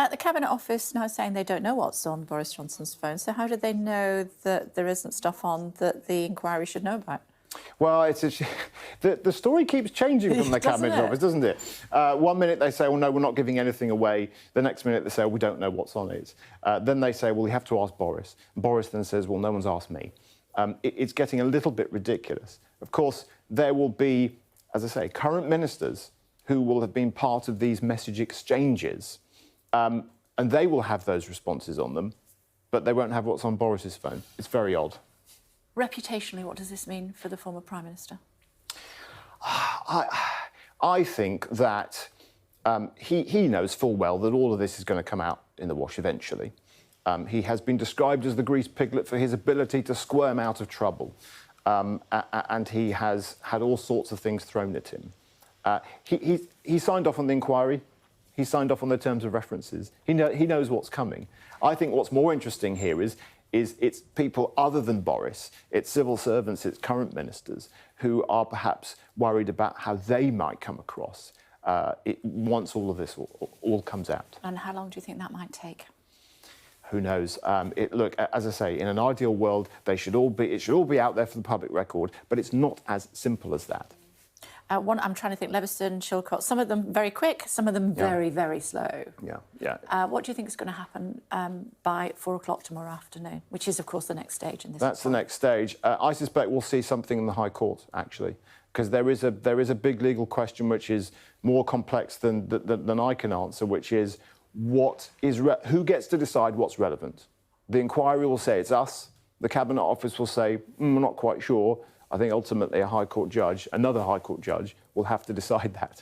At the Cabinet Office now saying they don't know what's on Boris Johnson's phone, so how do they know that there isn't stuff on that the inquiry should know about? Well, the story keeps changing from the Cabinet Office, doesn't it? 1 minute they say, well, no, we're not giving anything away. The next minute they say, well, we don't know what's on it. Then they say, well, we have to ask Boris. Boris then says, well, no one's asked me. It's getting a little bit ridiculous. Of course, there will be, as I say, current ministers who will have been part of these message exchanges, and they will have those responses on them, but they won't have what's on Boris's phone. It's very odd. Reputationally, what does this mean for the former Prime Minister? I think that he knows full well that all of this is going to come out in the wash eventually. He has been described as the greased piglet for his ability to squirm out of trouble, and he has had all sorts of things thrown at him. He signed off on the inquiry. He signed off on the terms of references. He knows what's coming. I think what's more interesting here is it's people other than Boris, it's civil servants, it's current ministers who are perhaps worried about how they might come across once all of this all comes out. And how long do you think that might take? Who knows? Look, as I say, in an ideal world, it should all be out there for the public record, but it's not as simple as that. I'm trying to think, Leveson, Chilcot, some of them very quick, some of them very, very slow. Yeah. What do you think is going to happen by 4 o'clock tomorrow afternoon, which is, of course, the next stage in this? That's the next stage. I suspect we'll see something in the High Court, actually, because there is a big legal question which is more complex than I can answer, which is who gets to decide what's relevant? The inquiry will say it's us. The Cabinet Office will say, we're not quite sure. I think ultimately another High Court judge, will have to decide that.